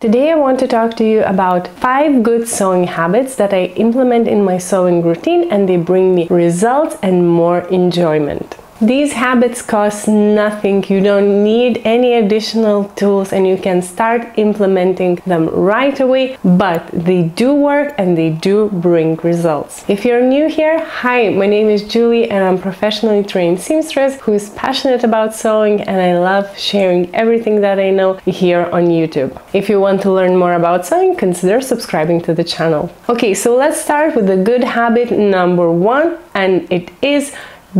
Today I want to talk to you about 5 good sewing habits that I implement in my sewing routine and they bring me results and more enjoyment. These habits cost nothing, you don't need any additional tools and you can start implementing them right away, but they do work and they do bring results. If you're new here, hi, my name is Julie and I'm a professionally trained seamstress who is passionate about sewing and I love sharing everything that I know here on YouTube. If you want to learn more about sewing, consider subscribing to the channel. Okay, so let's start with the good habit number 1, and it is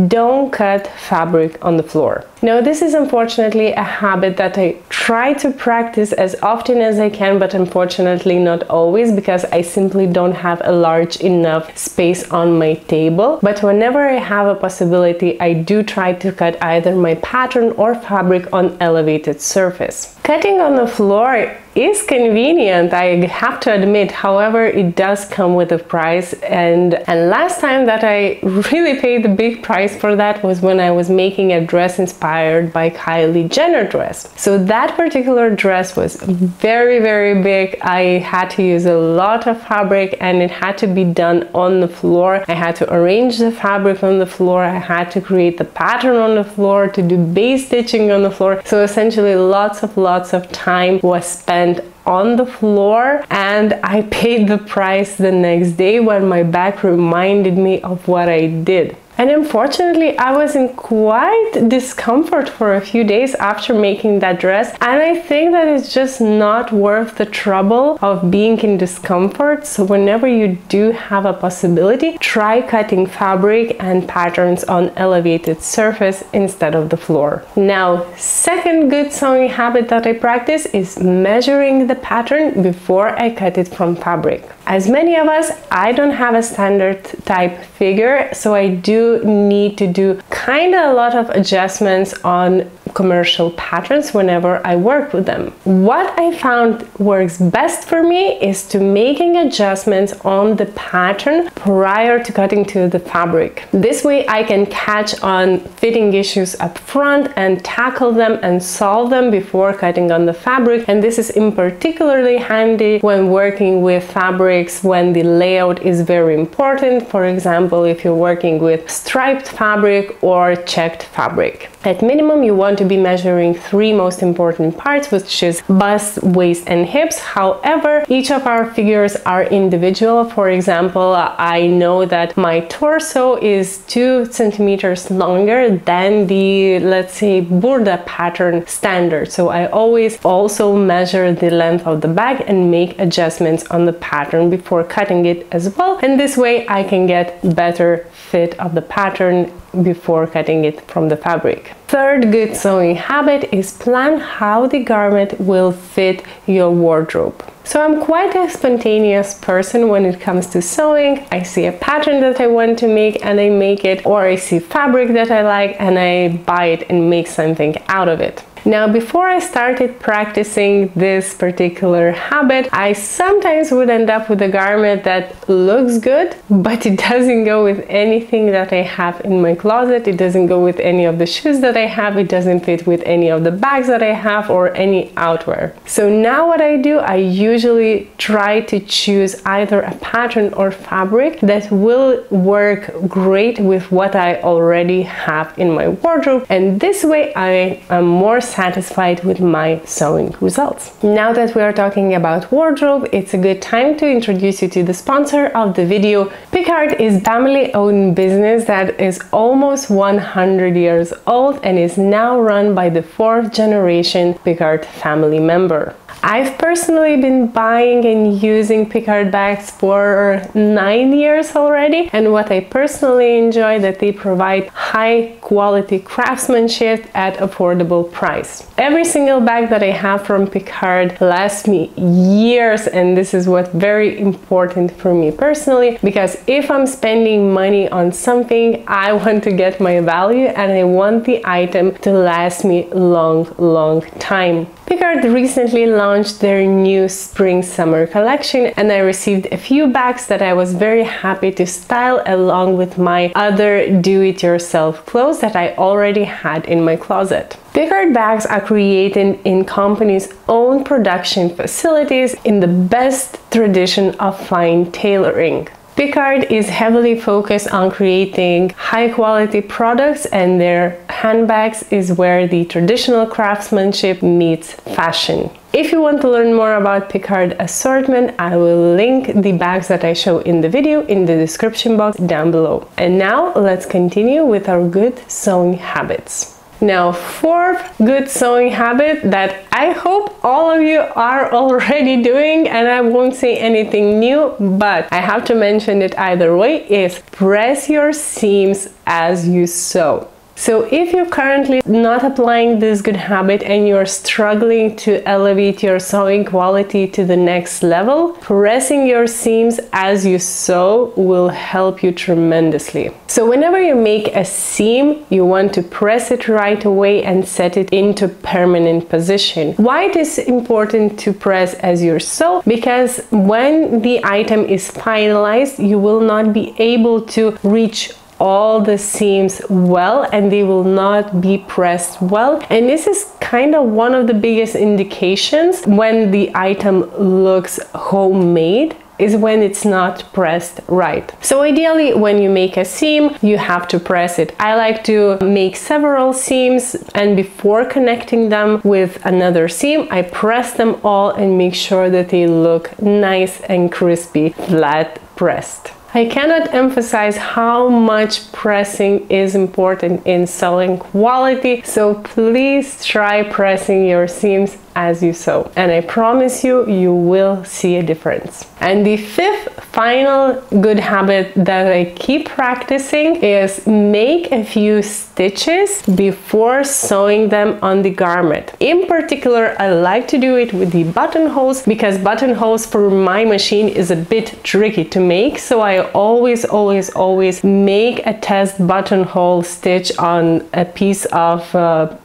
don't cut fabric on the floor. Now, this is unfortunately a habit that I try to practice as often as I can, but unfortunately not always because I simply don't have a large enough space on my table. But whenever I have a possibility, I do try to cut either my pattern or fabric on elevated surface. Cutting on the floor is convenient, I have to admit. However, it does come with a price, and last time that I really paid the big price for that was when I was making a dress inspired by Kylie Jenner dress. So that particular dress was very big. I had to use a lot of fabric and it had to be done on the floor. I had to arrange the fabric on the floor, I had to create the pattern on the floor, to do base stitching on the floor. So essentially lots of time was spent on the floor, and I paid the price the next day when my back reminded me of what I did. And unfortunately, I was in quite discomfort for a few days after making that dress, and I think that it's just not worth the trouble of being in discomfort. So whenever you do have a possibility, try cutting fabric and patterns on elevated surface instead of the floor. Now, second good sewing habit that I practice is measuring the pattern before I cut it from fabric. As many of us, I don't have a standard type figure, so I do need to do kind of a lot of adjustments on commercial patterns whenever I work with them. What I found works best for me is to making adjustments on the pattern prior to cutting to the fabric. This way I can catch on fitting issues up front and tackle them and solve them before cutting on the fabric, and this is in particularly handy when working with fabrics when the layout is very important. For example, if you're working with striped fabric or checked fabric. At minimum, you want to be measuring 3 most important parts, which is bust, waist, and hips. However, each of our figures are individual. For example, I know that my torso is 2 centimeters longer than the, let's say, burda pattern standard. So I always also measure the length of the back and make adjustments on the pattern before cutting it as well. And this way I can get better fit of the pattern before cutting it from the fabric. Third good sewing habit is plan how the garment will fit your wardrobe. So I'm quite a spontaneous person when it comes to sewing. I see a pattern that I want to make and I make it, or I see fabric that I like and I buy it and make something out of it. Now, before I started practicing this particular habit, I sometimes would end up with a garment that looks good, but it doesn't go with anything that I have in my closet. It doesn't go with any of the shoes that I have. It doesn't fit with any of the bags that I have or any outerwear. So now what I do, I usually try to choose either a pattern or fabric that will work great with what I already have in my wardrobe. And this way I am more satisfied with my sewing results. Now that we are talking about wardrobe, it's a good time to introduce you to the sponsor of the video. PICARD is a family-owned business that is almost 100 years old and is now run by the 4th generation PICARD family member. I've personally been buying and using PICARD bags for 9 years already, and what I personally enjoy that they provide high quality craftsmanship at affordable price. Every single bag that I have from PICARD lasts me years, and this is what's very important for me personally, because if I'm spending money on something, I want to get my value and I want the item to last me long time. PICARD recently launched launched their new spring-summer collection, and I received a few bags that I was very happy to style along with my other do-it-yourself clothes that I already had in my closet. PICARD bags are created in company's own production facilities in the best tradition of fine tailoring. PICARD is heavily focused on creating high-quality products, and their handbags is where the traditional craftsmanship meets fashion. If you want to learn more about PICARD assortment, I will link the bags that I show in the video in the description box down below. And now let's continue with our good sewing habits. Now, fourth good sewing habit that I hope all of you are already doing, and I won't say anything new, but I have to mention it either way, is press your seams as you sew. So if you're currently not applying this good habit and you're struggling to elevate your sewing quality to the next level, pressing your seams as you sew will help you tremendously. So whenever you make a seam, you want to press it right away and set it into permanent position. Why it is important to press as you sew? Because when the item is finalized, you will not be able to reach all the seams well, and they will not be pressed well. And this is kind of one of the biggest indications when the item looks homemade, is when it's not pressed right. So ideally, when you make a seam, you have to press it. I like to make several seams, and before connecting them with another seam, I press them all and make sure that they look nice and crispy, flat pressed. I cannot emphasize how much pressing is important in sewing quality, so please try pressing your seams as you sew, and I promise you, you will see a difference. And the fifth final good habit that I keep practicing is make a few stitches before sewing them on the garment. In particular, I like to do it with the buttonholes, because buttonholes for my machine is a bit tricky to make, so I always make a test buttonhole stitch on a piece of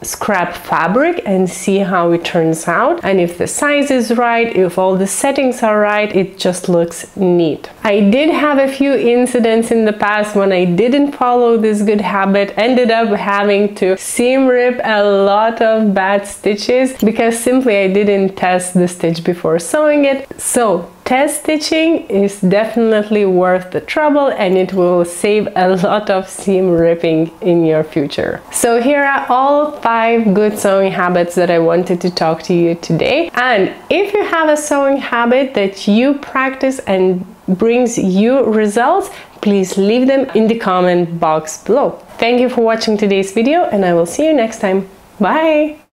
scrap fabric and see how it turns out, and if the size is right, if all the settings are right, it just looks neat. I did have a few incidents in the past when I didn't follow this good habit, ended up having to seam rip a lot of bad stitches because simply I didn't test the stitch before sewing it. So test stitching is definitely worth the trouble, and it will save a lot of seam ripping in your future. So here are all 5 good sewing habits that I wanted to talk to you today. And if you have a sewing habit that you practice and brings you results, please leave them in the comment box below. Thank you for watching today's video, and I will see you next time. Bye!